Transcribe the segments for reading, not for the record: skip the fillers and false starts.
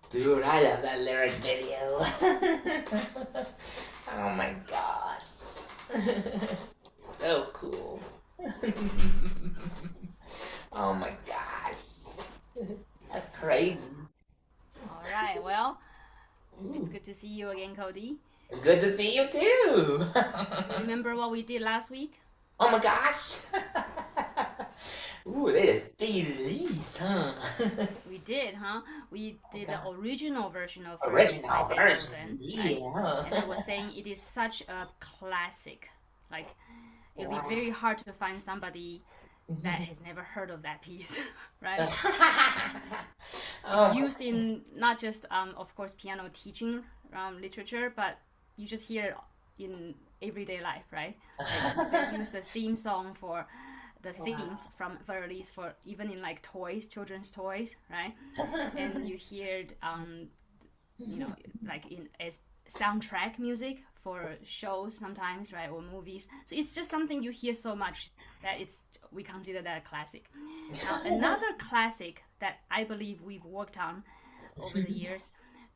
Dude, I love that lyric video. Oh my gosh. So cool. Oh my gosh. That's crazy. All right, well, it's good to see you again, Kodi. Good to see you too. You remember what we did last week? Oh my gosh. Ooh, they did release, huh? We did, huh? We did the original version of Release by Original version. Beethoven. Right? Yeah. And I was saying it is such a classic. Like, it'll be very hard to find somebody that has never heard of that piece, right? It's Oh, used in not just, of course, piano teaching literature, but you just hear it in everyday life, right? Like, they use the theme song for the theme from for release for even in like toys, children's toys, right? And you hear it, like in as soundtrack music for shows sometimes, right, or movies. So it's just something you hear so much that it's we consider that a classic. Now another classic that I believe we've worked on over the years,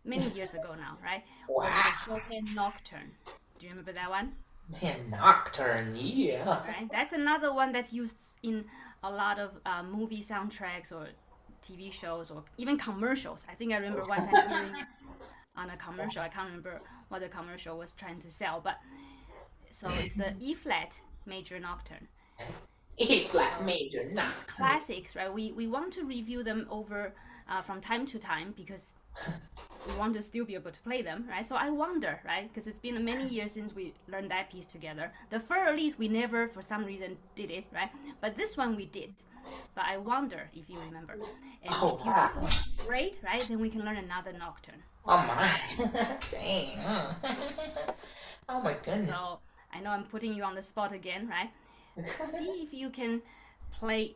many years ago now, right, was the wow. Chopin Nocturne. Do you remember that one? Man, Nocturne, yeah. Right, that's another one that's used in a lot of movie soundtracks or TV shows or even commercials. I think I remember one time hearing it on a commercial. I can't remember what the commercial was trying to sell, but so it's the E flat major nocturne. E flat So major these Nocturne. classics, right? We want to review them over from time to time because we want to still be able to play them, right? So I wonder, right? Because it's been many years since we learned that piece together. The fur release, we never, for some reason, did it, right? But this one we did. But I wonder if you remember. And Oh if you wow. do, great, right? Then we can learn another nocturne. Oh my. Dang. Oh my goodness. So I know I'm putting you on the spot again, right? See if you can play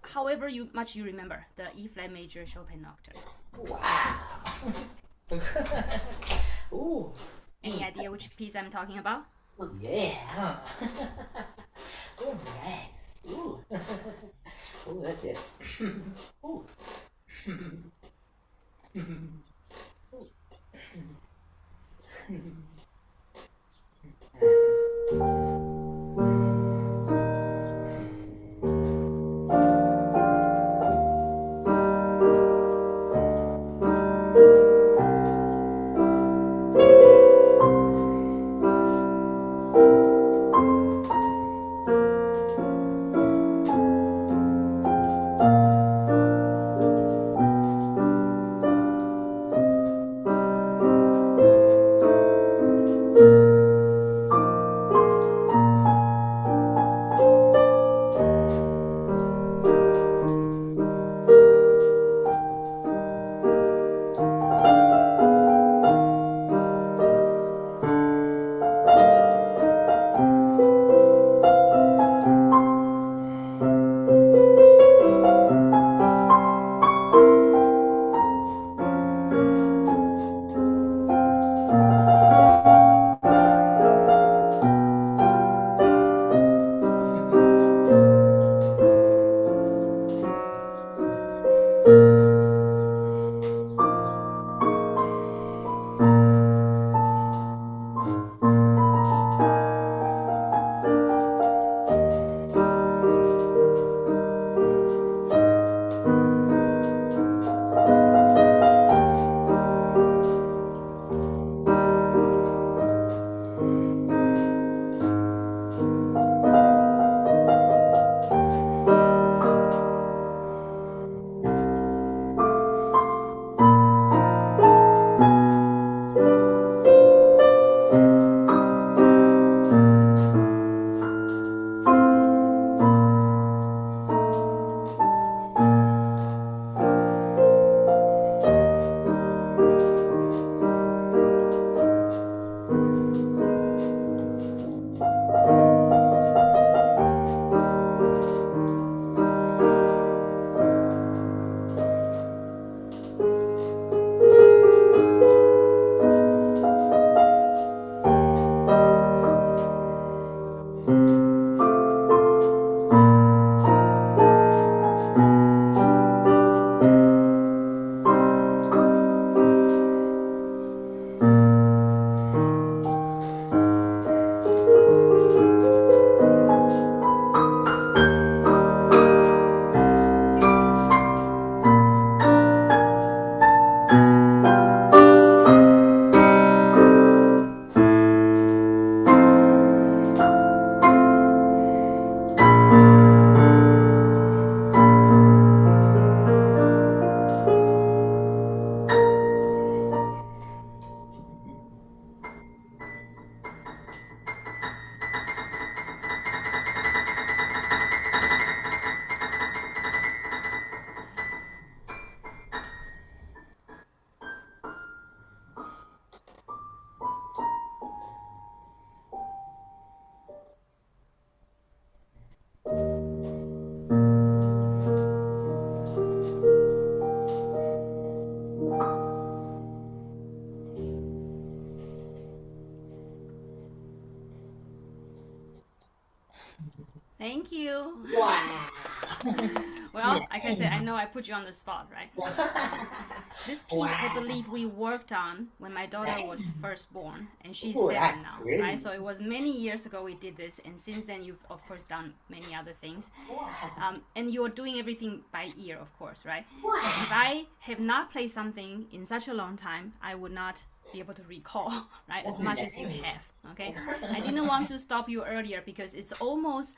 however much you remember the E flat major Chopin nocturne. Wow. Ooh. Any idea which piece I'm talking about? Oh, yeah. Oh, nice. Ooh. Ooh, that's it. Ooh. Thank you. Wow. Well, like I said, I know I put you on the spot, right? This piece, I believe we worked on when my daughter was first born, and she's Ooh, 7 that's now, great. right? So it was many years ago we did this, and since then you've, of course, done many other things. And you're doing everything by ear, of course, right? So if I have not played something in such a long time, I would not be able to recall, right, as much as you have, okay? I didn't want to stop you earlier because it's almost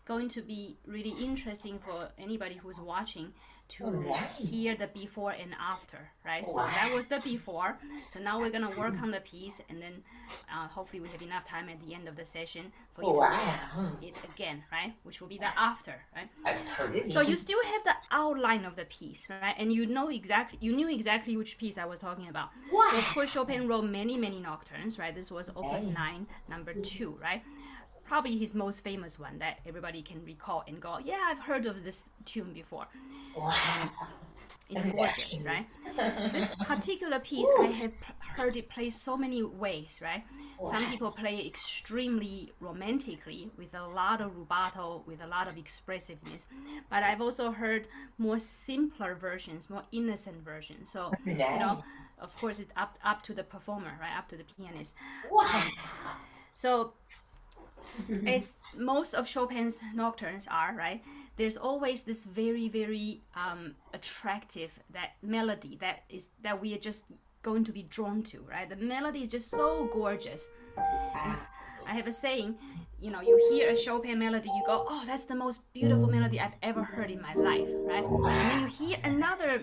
going to be really interesting for anybody who's watching to hear the before and after, right? So that was the before. So now we're gonna work on the piece, and then hopefully we have enough time at the end of the session for you to learn it again, right? Which will be the after, right? So you still have the outline of the piece, right? And you knew exactly which piece I was talking about. So of course Chopin wrote many nocturnes, right? This was Opus 9, number 2, right? Probably his most famous one that everybody can recall and go, yeah, I've heard of this tune before. It's gorgeous, right? This particular piece, I have heard it played so many ways, right? Some people play it extremely romantically with a lot of rubato, with a lot of expressiveness. But I've also heard more simpler versions, more innocent versions. So, you know, of course, it's up to the performer, right? Up to the pianist. So, as most of Chopin's nocturnes are, right, there's always this very attractive that melody that we are just going to be drawn to, right? The melody is just so gorgeous. And I have a saying, you know, you hear a Chopin melody, you go, oh, that's the most beautiful melody I've ever heard in my life, right? And then you hear another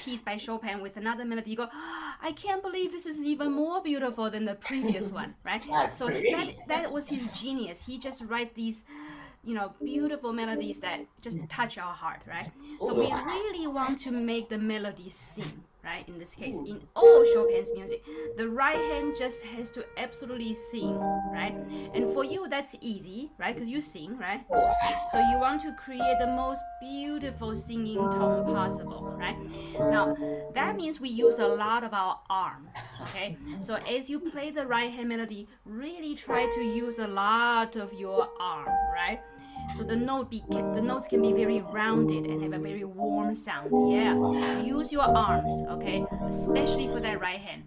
piece by Chopin with another melody, you go, oh, I can't believe this is even more beautiful than the previous one, right? So that was his genius. He just writes these, you know, beautiful melodies that just touch our heart, right? So we really want to make the melody sing, right? In this case, in all Chopin's music, the right hand just has to absolutely sing, right? And for you, that's easy, right? Because you sing, right? So you want to create the most beautiful singing tone possible, right? Now, that means we use a lot of our arm, okay? So as you play the right hand melody, really try to use a lot of your arm, right? So the notes can be very rounded and have a very warm sound. Yeah, use your arms, okay, especially for that right hand.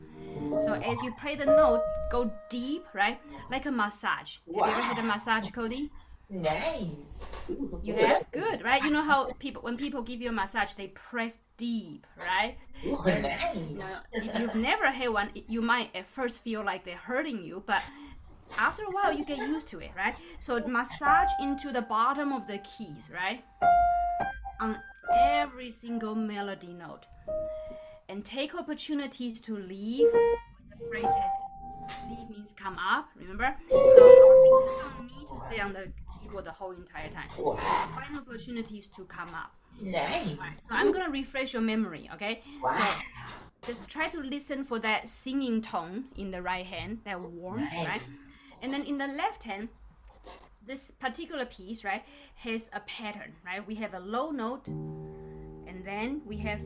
So as you play the note, go deep, right, like a massage. Have you ever had a massage, Kodi? Nice. You have? Good, right? You know how when people give you a massage, they press deep, right? Nice. You know, if you've never had one, you might at first feel like they're hurting you, but after a while you get used to it, right? So massage into the bottom of the keys, right? On every single melody note. And take opportunities to leave. The phrase has leave means come up, remember? So our fingers don't need to stay on the keyboard the whole entire time. So find opportunities to come up. Nice. So I'm gonna refresh your memory, okay? So just try to listen for that singing tone in the right hand, that warmth, right? And then in the left hand, this particular piece, right, has a pattern, right? We have a low note, and then we have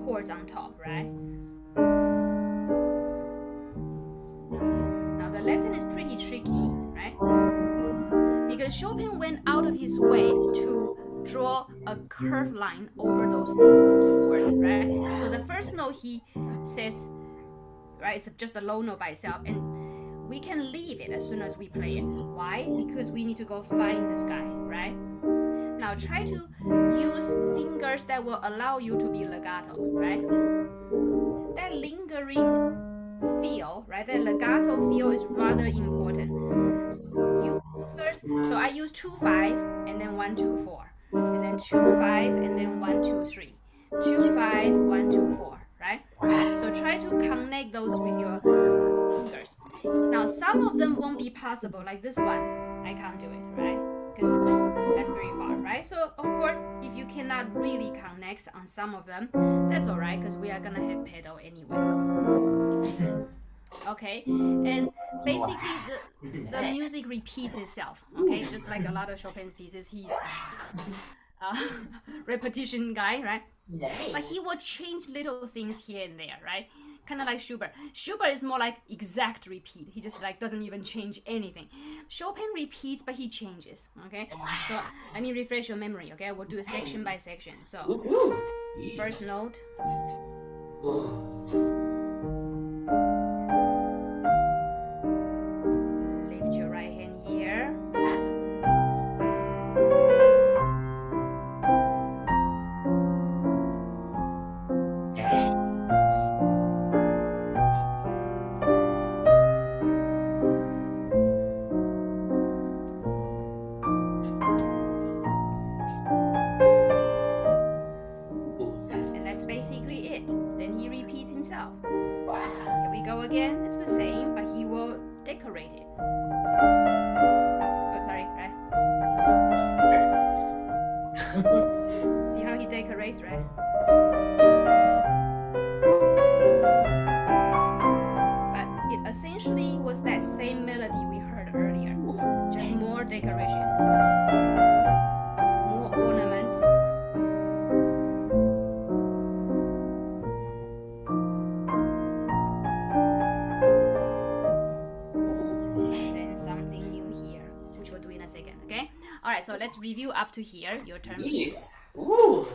chords on top, right? Now the left hand is pretty tricky, right? Because Chopin went out of his way to draw a curved line over those chords, right? So the first note he says, right, it's just a low note by itself, and we can leave it as soon as we play it. Why? Because we need to go find this guy, right? Now try to use fingers that will allow you to be legato, right? That lingering feel, right? That legato feel is rather important. So you first, so I use 2-5 and then 1-2-4, and then 2-5 and then 1-2-3, 2-5, 1-2-4, right? So try to connect those with your fingers. Now some of them won't be possible, like this one, I can't do it, right? Because that's very far, right? So of course, if you cannot really connect on some of them, that's all right, because we are gonna have pedal anyway. Okay, and basically the music repeats itself. Okay, just like a lot of Chopin's pieces, he's repetition guy, right? But he will change little things here and there, right? kind of like Schubert. Schubert is more like exact repeat. He just like doesn't even change anything. Chopin repeats, but he changes. Okay, so let me refresh your memory. Okay, we'll do it section by section. So first note. Lift your right hand here. Himself. So here we go again. It's the same, but he will decorate it. Oh, sorry, right? See how he decorates, right? But it essentially was that same melody we heard earlier, just more decoration, more ornaments. Alright, so let's review up to here. Your turn, please. Ooh.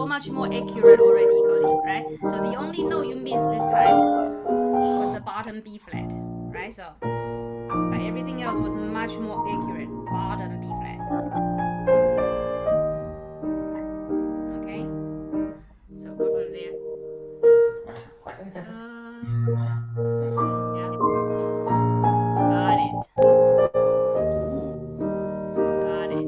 Much more accurate already, Kodi, right? So the only note you missed this time was the bottom B flat, right? So, but everything else was much more accurate. Bottom B flat. Okay. So go from there. Yeah. Got it. Got it.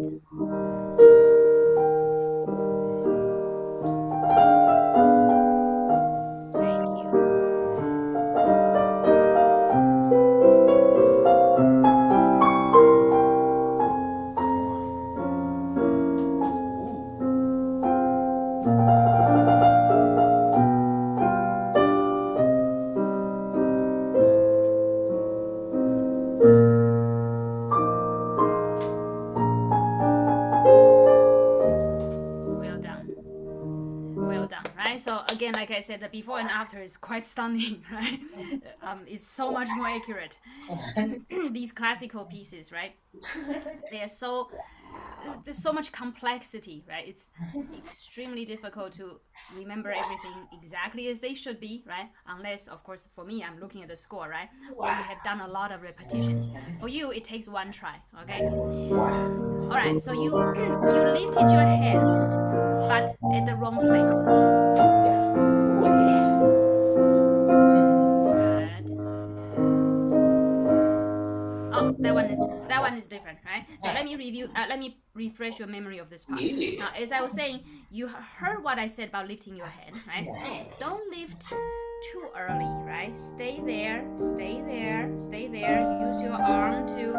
So again, like I said, the before and after is quite stunning, right? It's so much more accurate. These classical pieces, right? There's so much complexity, right? It's extremely difficult to remember everything exactly as they should be, right? Unless, of course, for me, I'm looking at the score, right? Where you have done a lot of repetitions. For you, it takes one try, okay? All right, so you lifted your hand, but at the wrong place. Good. Oh, that one is different, right? So let me review. Let me refresh your memory of this part. Now, as I was saying, you heard what I said about lifting your hand, right? Don't lift too early, right? Stay there, stay there, stay there. Use your arm to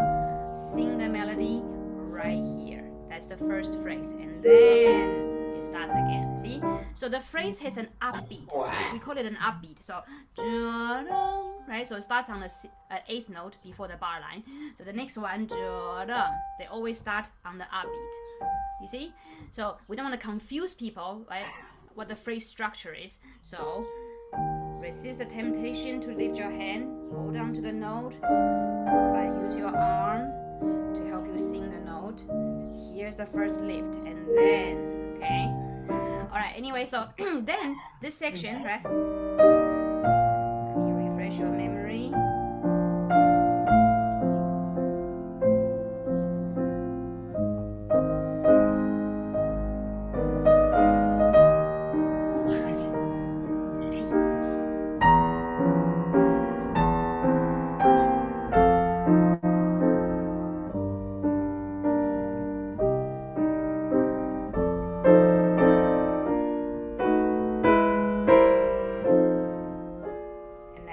sing the melody right here. That's the first phrase, and then it starts again. See? So the phrase has an upbeat. We call it an upbeat. So, right? So it starts on the eighth note before the bar line. So the next one, they always start on the upbeat. You see? So we don't want to confuse people, right? What the phrase structure is. So resist the temptation to lift your hand. Hold on to the note, but use your arm to help you sing the note. Here's the first lift, and then. Okay. All right. Anyway, so then this section, right? Let me refresh your memory.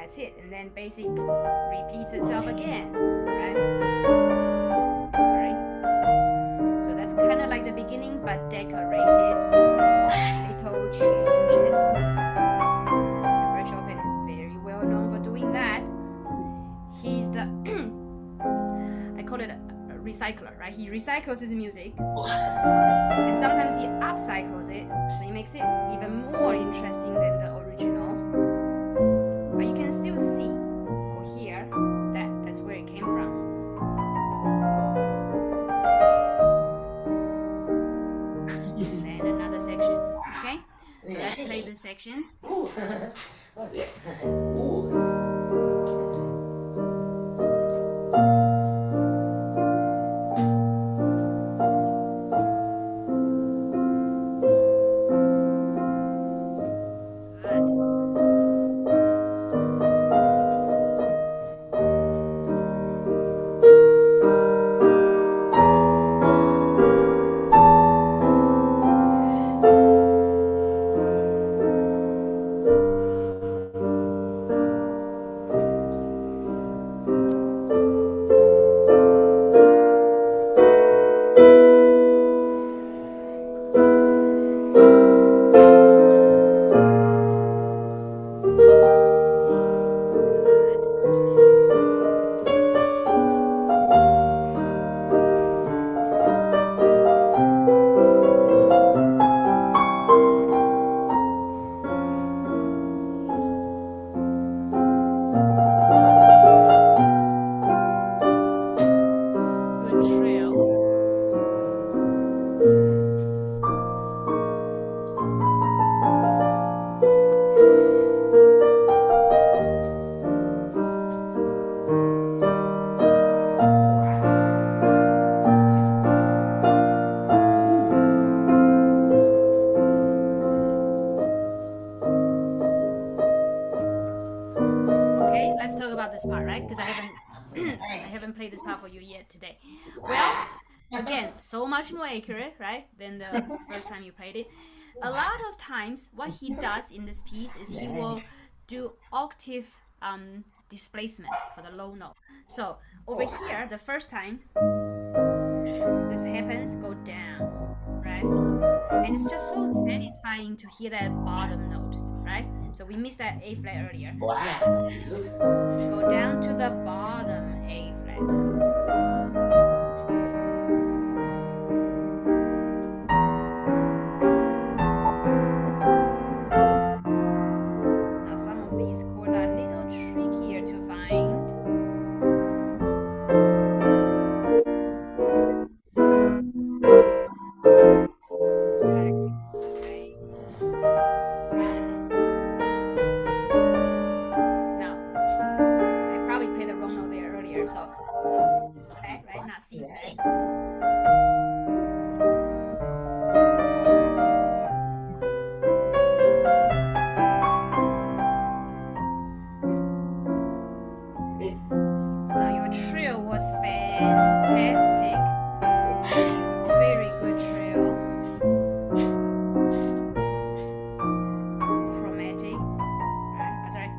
That's it. And then basic repeats itself again, right? Sorry. So that's kind of like the beginning, but decorated. Little changes. Remember, Chopin is very well known for doing that. He's the I call it a recycler, right? He recycles his music, and sometimes he upcycles it, so he makes it even more interesting than the original. But you can still see or hear that that's where it came from. And then another section, okay? So let's play this section. Ooh. Oh, yeah. Ooh. This part, right? Because I haven't played this part for you yet today. Well, again, so much more accurate, right, than the first time you played it. A lot of times, what he does in this piece is he will do octave displacement for the low note. So over here, the first time this happens, go down, right? And it's just so satisfying to hear that bottom note, right? So we missed that A flat earlier. Go down to the bottom A flat. Now some of these chords are a little trickier to find. C flat. Now your trill was fantastic. Very good trill. Chromatic. Right? Sorry.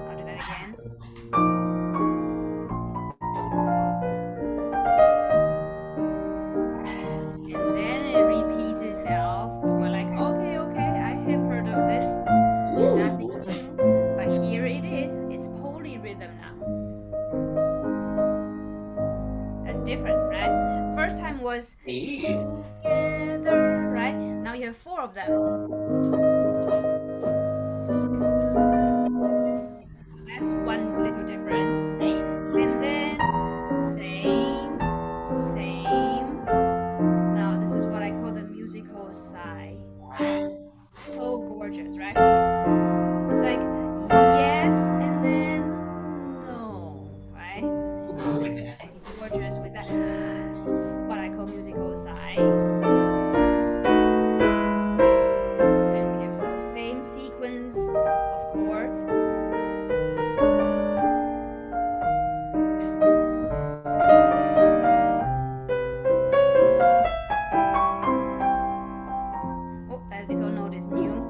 I'll do that again. Different, right? First time was together, right? Now you have 4 of them. So that's one little difference. And then same. Now this is what I call the musical sigh. So gorgeous, right? It's like yes and then no, right? Gorgeous with that. This is what I call musical sigh. And we have the same sequence of chords. Oh, that little note is new.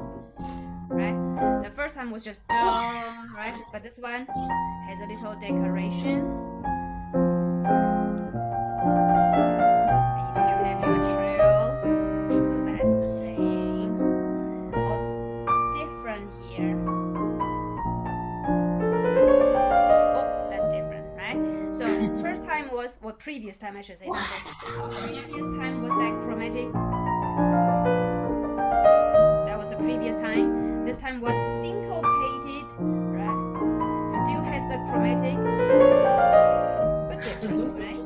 first time was just down, right? But this one has a little decoration. And you still have your trill, so that's the same. All different here. Oh, that's different, right? So first time was, well, previous time I should say, not this time. Previous time was that chromatic. That was the previous time. This time was syncopated, right? Still has the chromatic, but different, right?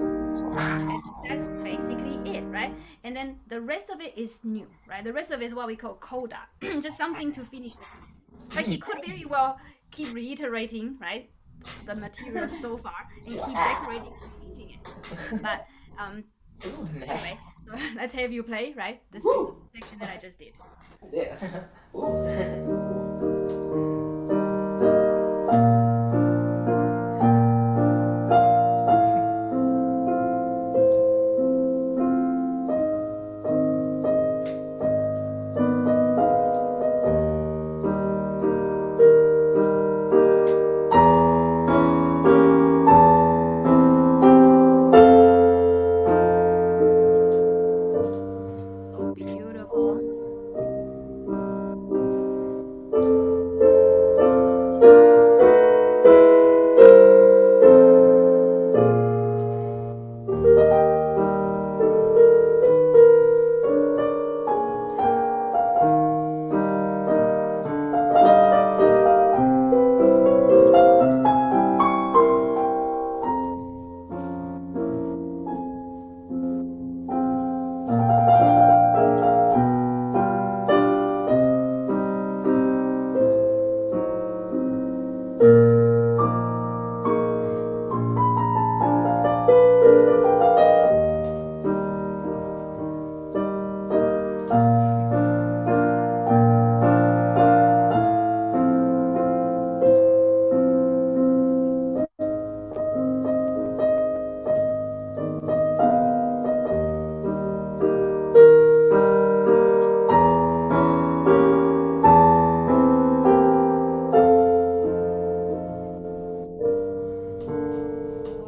And that's basically it, right? And then the rest of it is new, right? The rest of it is what we call coda, just something to finish the piece. But he could very well keep reiterating, right, the material so far and keep decorating and changing it. But anyway, so let's have you play, right? This section that I just did. Yeah. So beautiful.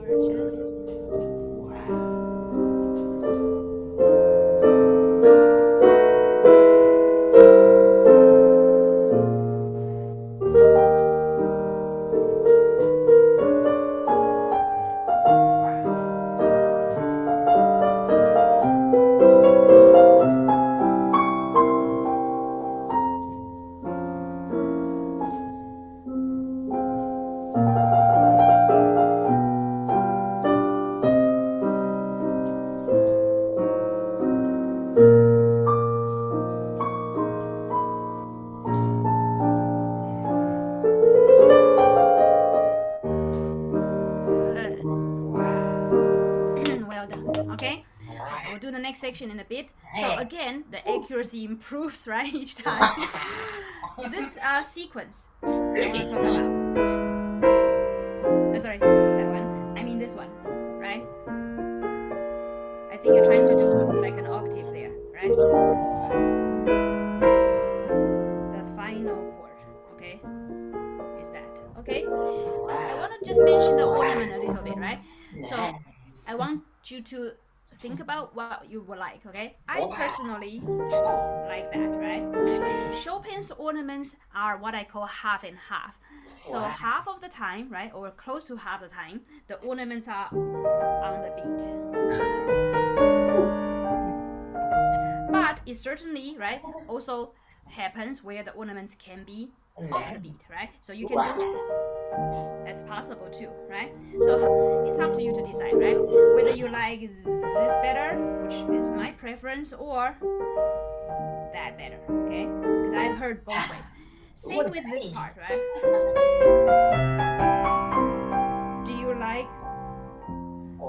Gorgeous. Good. Well done. Okay. We'll do the next section in a bit. So again, the accuracy improves, right, each time. This sequence I want to talk about. Oh, sorry, that one. I mean this one, right? I think you're trying to do like an octave there, right? The final chord, okay? Is that okay? I want to just mention the ornament a little bit, right? So I want you to think about what you would like, okay? I personally like that, right? Chopin's ornaments are what I call half and half. So half of the time, right, or close to half the time, the ornaments are on the beat. But it certainly, right, also happens where the ornaments can be off the beat, right? So you can do that's possible too, right? So it's up to you to decide, right? Whether you like this better, which is my preference, or that better, okay? Because I've heard both ways. Same with this part, right? Do you like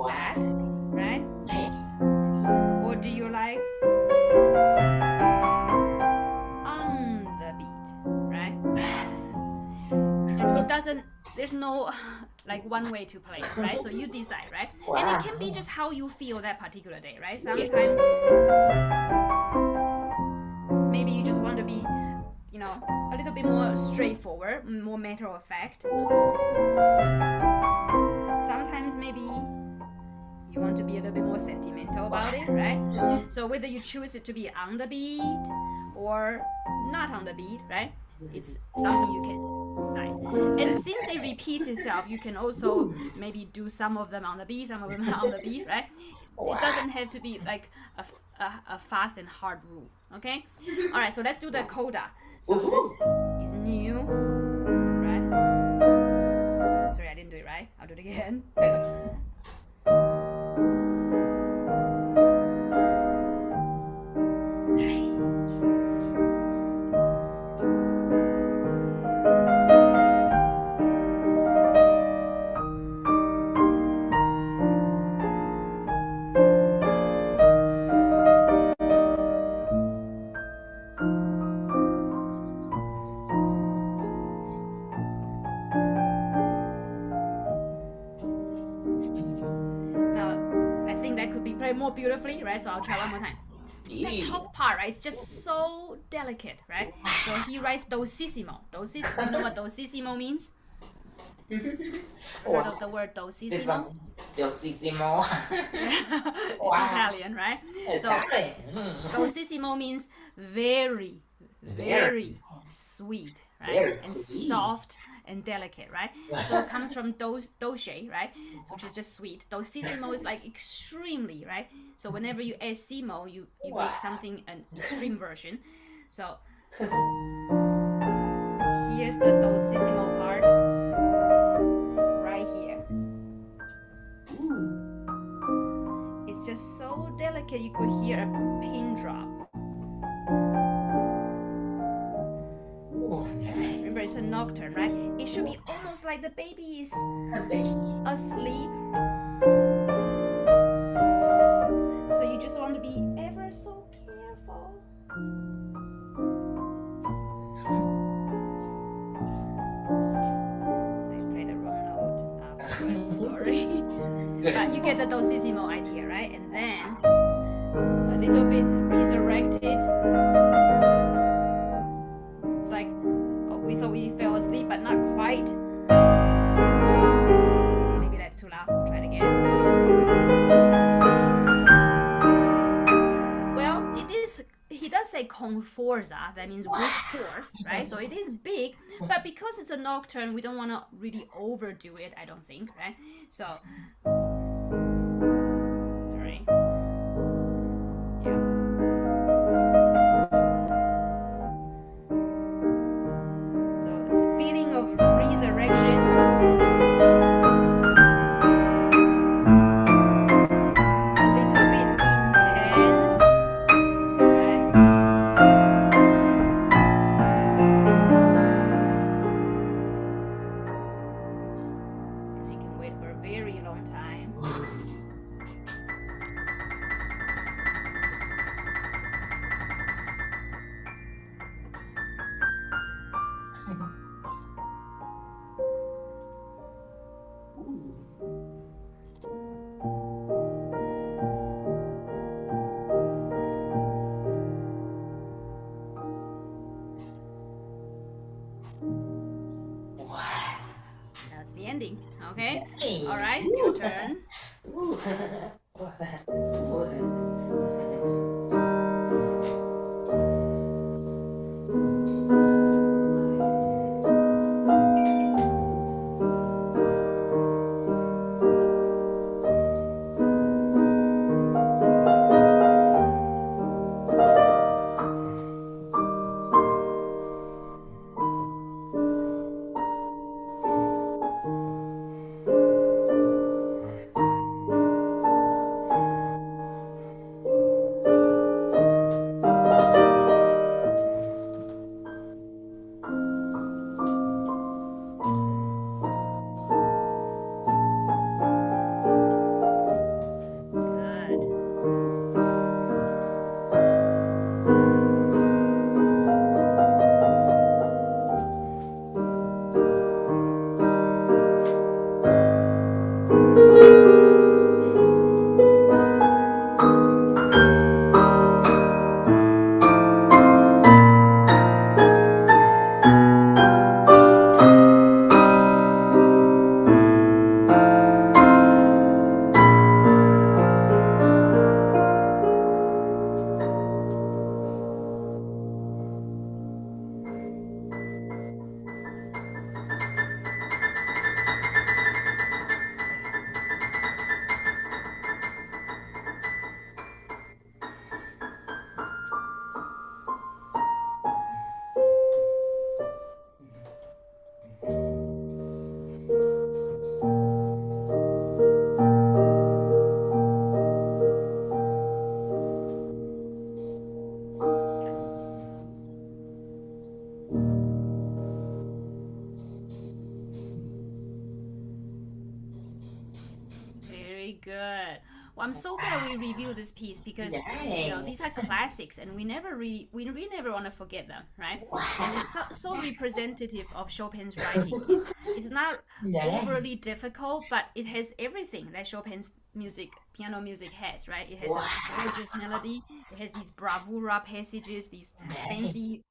that, right? Or do you like on the beat, right? And it doesn't, there's no like one way to play it, right? So you decide, right? And it can be just how you feel that particular day, right? Sometimes maybe you just want to be, you know, a little bit more straightforward, more matter of fact. Sometimes maybe you want to be a little bit more sentimental about it, right? So whether you choose it to be on the beat or not on the beat, right? It's something you can decide. And since it repeats itself, you can also maybe do some of them on the beat, some of them on the beat, right? It doesn't have to be like a fast and hard rule, okay? All right, so let's do the coda. So this is new, right? Sorry, I didn't do it right. I'll do it again. More beautifully, right? So I'll try one more time. The top part, right? It's just so delicate, right? So he writes dolcissimo. Dolcissimo. Do you know what dolcissimo means? Heard of the word dolcissimo? Dolcissimo. It's Italian, right? So dolcissimo means very, very sweet, right? Very and sweet. Soft and delicate, right? So it comes from dolce, right? Which is just sweet. Dolcissimo is like extremely, right? So whenever you add simo, you make something an extreme version. So here's the dolcissimo part right here. It's just so delicate you could hear a pin drop. Remember, it's a nocturne, right? It should be almost like the baby is asleep. So you just want to be ever so careful. I played the wrong note afterwards, sorry. But you get the dolcissimo idea, right? And then a little bit resurrected. It's like, oh, we thought we fell asleep, but not quite. Maybe that's too loud. Try it again. Well, it is. He does say con forza. That means with force, right? So it is big, but because it's a nocturne, we don't want to really overdo it. I don't think, right? So. Sorry. Yeah. Feeling of resurrection. A little bit intense, right? And you can wait for a very long time. That's the ending. Okay? All right, your turn. good. Well, I'm so glad we review this piece because these are classics and we really never want to forget them, right? And it's so representative of Chopin's writing. It's not overly difficult, but it has everything that Chopin's piano music has, right? It has a gorgeous melody. It has these bravura passages, these fancy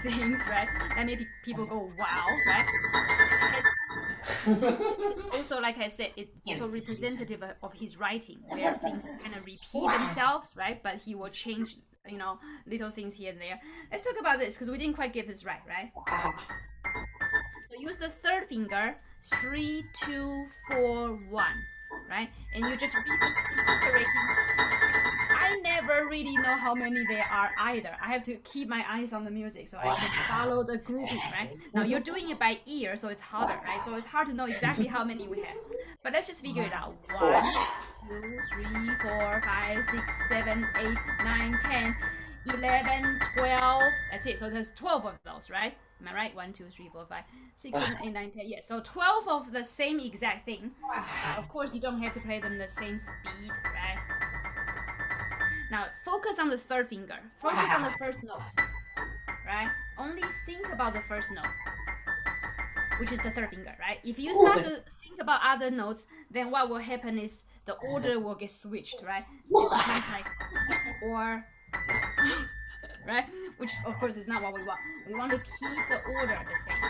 things, right? That make people go wow, right? It has also, like I said, it's so representative of his writing, where things kind of repeat themselves, right? But he will change, little things here and there. Let's talk about this because we didn't quite get this right? So use the third finger, 3, 2, 4, 1, right? And you just reiterating. I never really know how many there are either. I have to keep my eyes on the music so I can follow the grouping, right? Now you're doing it by ear, so it's harder, right? So it's hard to know exactly how many we have. But let's just figure it out. 1, 2, 3, 4, 5, 6, 7, 8, 9, 10, 11, 12. That's it. So there's 12 of those, right? Am I right? 1, 2, 3, 4, 5, 6, 7, 8, 9, 10. Yes. So 12 of the same exact thing. Of course, you don't have to play them the same speed, right? Now, focus on the third finger. Focus on the first note, right? Only think about the first note, which is the third finger, right? If you start to think about other notes, then what will happen is the order will get switched, right? It becomes like or, right? Which, of course, is not what we want. We want to keep the order the same.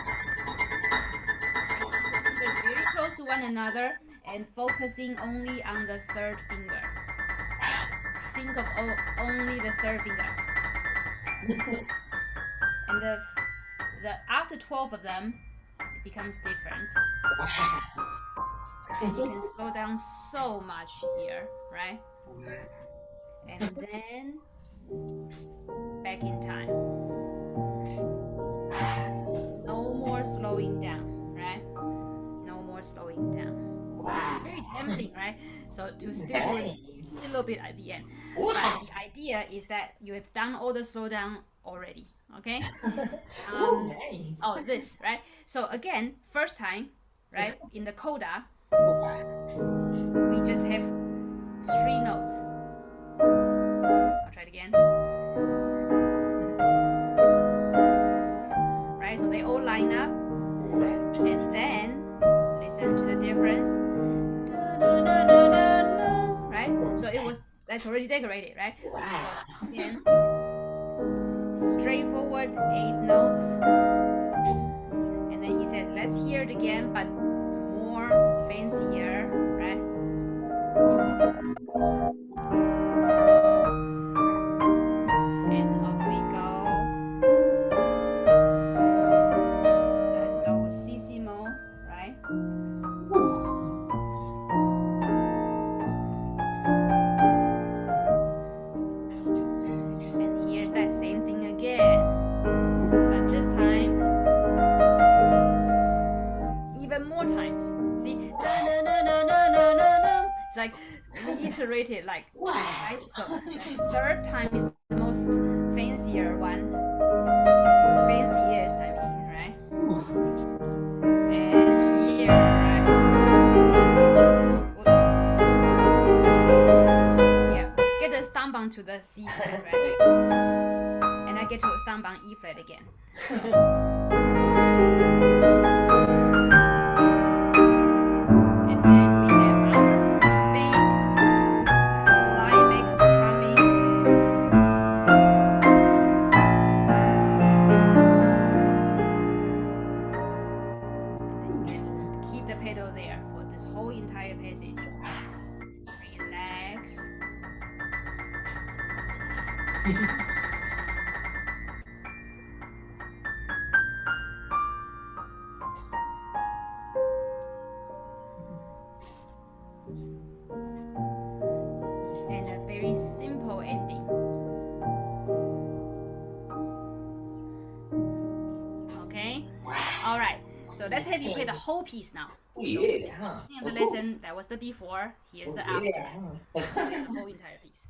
Fingers very close to one another and focusing only on the third finger. Think of only the third finger. And the after 12 of them, it becomes different. And you can slow down so much here, right? And then back in time. No more slowing down, right? No more slowing down. It's very tempting, right? So to still do it a little bit at the end. But the idea is that you have done all the slowdown already, okay? This, right? So again, first time, right? In the coda, we just have 3 notes. I'll try it again. Right, so they all line up, and then listen to the difference. Right? So that's already decorated, right? So again, straightforward 8 notes. And then he says, let's hear it again, but more fancier, right? And off we go. The do-si-si-mo, right? And here's that same thing again. But this time, even more times. See? Da-na-na-na-na-na-na. It's like reiterated, like, right? So the third time is the most fancier one. Fanciest, I mean, right? And here, right? Yeah, get the thumb on to the C flat, right? And I get to a thumb on E flat again. So, and a very simple ending. Okay? All right. So let's have you play the whole piece now. So, the lesson, that was the before, here's the after. The whole entire piece.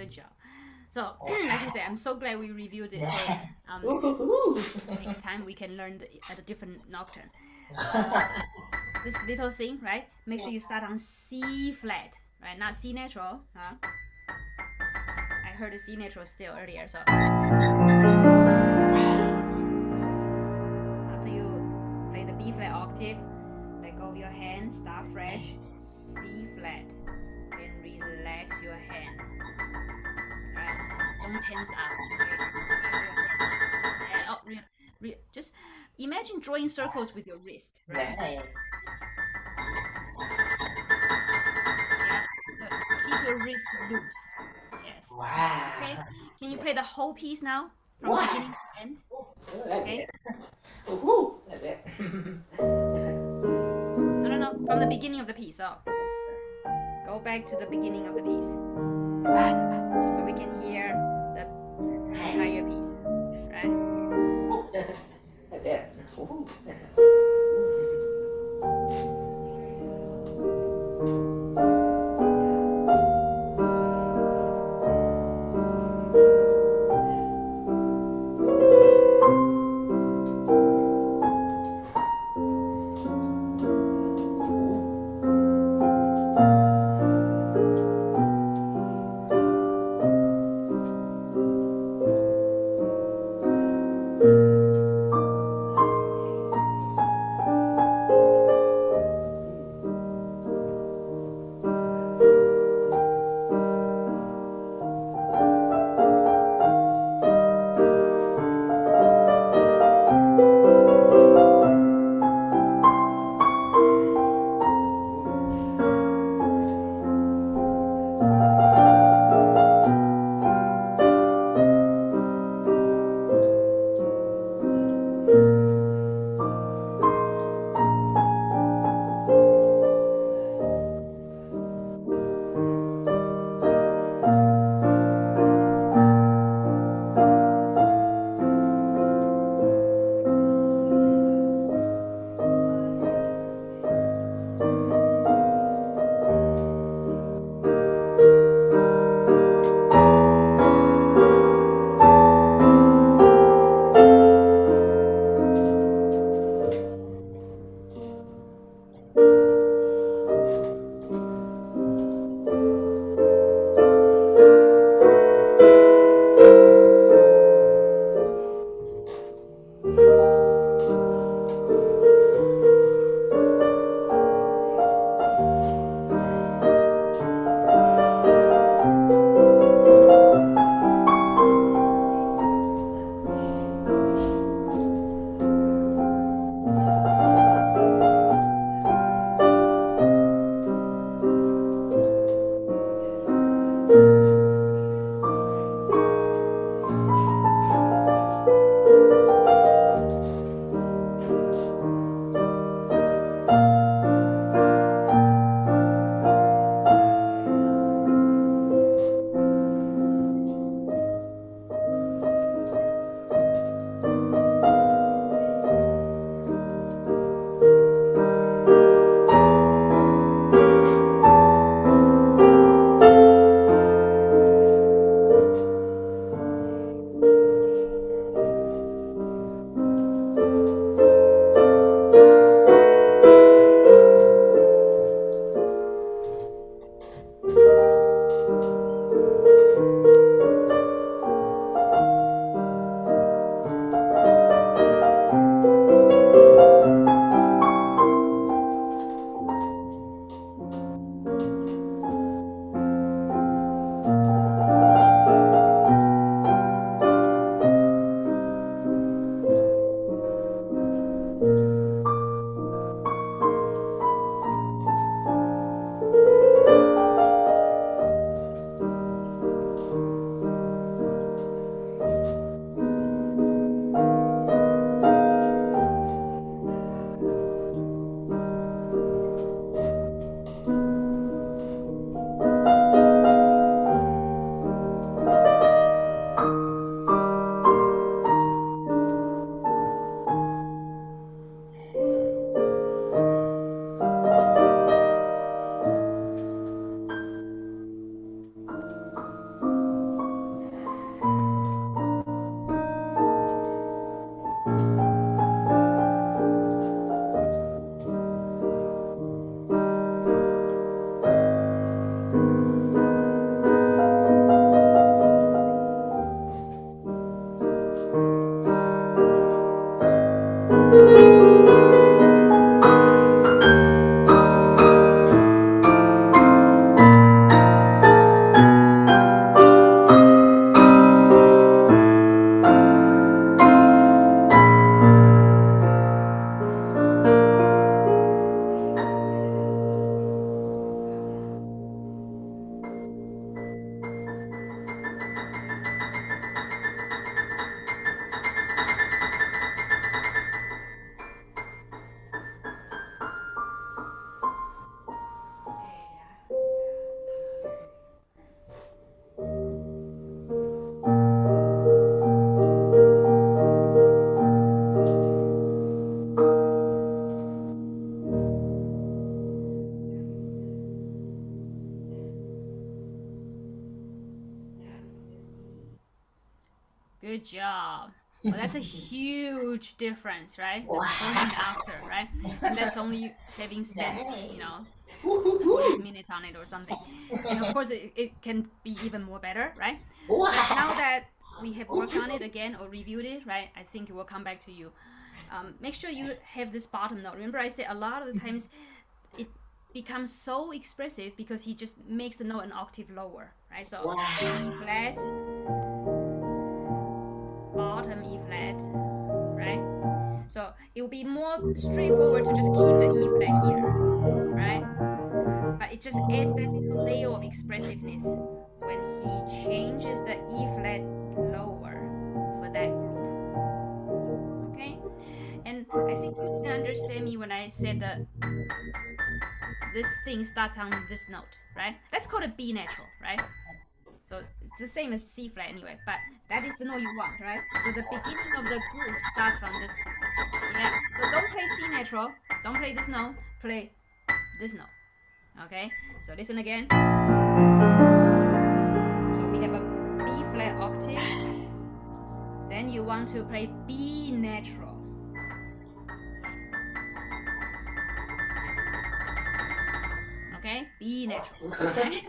Good job. So, like I said, I'm so glad we reviewed it. So, next time we can learn at a different nocturne. This little thing, right? Make sure you start on C flat, right? Not C natural. Huh? I heard a C natural still earlier. So, after you play the B flat octave, let go of your hand, start fresh, C flat, and relax your hand. Right? Don't tense up. Okay? Just imagine drawing circles with your wrist, right? Right. Yeah. So keep your wrist loose. Yes. Wow. Okay. Can you play the whole piece now from Wow. beginning to end? That's Okay. it. Woohoo. That's it. No. From the beginning of the piece. So go back to the beginning of the piece, so we can hear the entire piece, right? That's it. Woohoo. Good job. Well, that's a huge difference, right? The Wow. before and after, right? And that's only having spent, you know, Woohoo. 40 minutes on it or something. And of course, it can be even more better, right? But now Wow. that we have worked on it again or reviewed it, right, I think it will come back to you. Make sure you have this bottom note. Remember, I said a lot of the times it becomes so expressive because he just makes the note an octave lower, right? So Wow. E flat, bottom E flat, right? So it will be more straightforward to just keep the E flat here, right? But it just adds that little layer of expressiveness when he changes the E flat lower for that group. Okay? And I think you can understand me when I said that this thing starts on this note, right? Let's call it B natural, right? So it's the same as C flat anyway, but that is the note you want, right? So the beginning of the group starts from this one. Yeah. So don't play C natural, don't play this note, play this note. Okay? So listen again. So we have a B flat octave. Then you want to play B natural. Okay? B natural. Okay?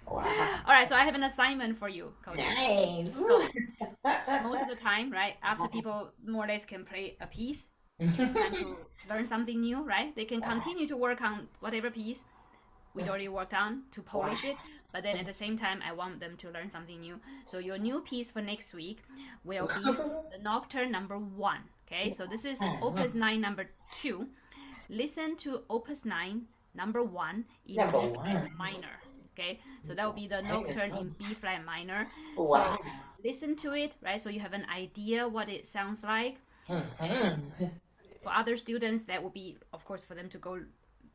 Wow. Alright, so I have an assignment for you, Kodi. Nice. So, most of the time, right, after people more or less can play a piece, it's time to learn something new, right? They can continue to work on whatever piece we'd already worked on to polish it, but then at the same time, I want them to learn something new. So your new piece for next week will be the Nocturne number 1. Okay, so this is Opus 9 number 2. Listen to Opus 9 number 1 in Number B flat 1. minor. Okay, so that will be the Nocturne in B flat minor. Wow. So listen to it, right? So you have an idea what it sounds like. For other students, that would be, of course, for them to go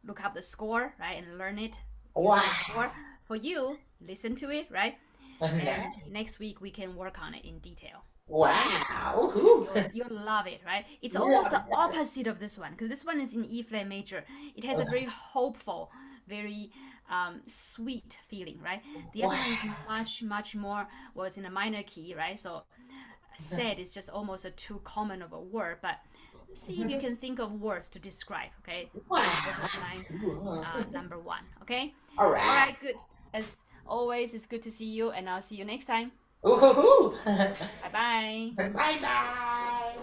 look up the score, right, and learn it using the score. For you, listen to it, right? And next week we can work on it in detail. Wow. You'll love it, right? It's almost the opposite of this one because this one is in E flat major. It has a very hopeful, very sweet feeling, right? The other one is much more, well, it's in a minor key, right? So sad is just almost a too common of a word, but see if you can think of words to describe, okay? Opus 9, number 1, okay? All right. All right, good. As always, it's good to see you, and I'll see you next time. Woohoo. Bye-bye. Bye bye.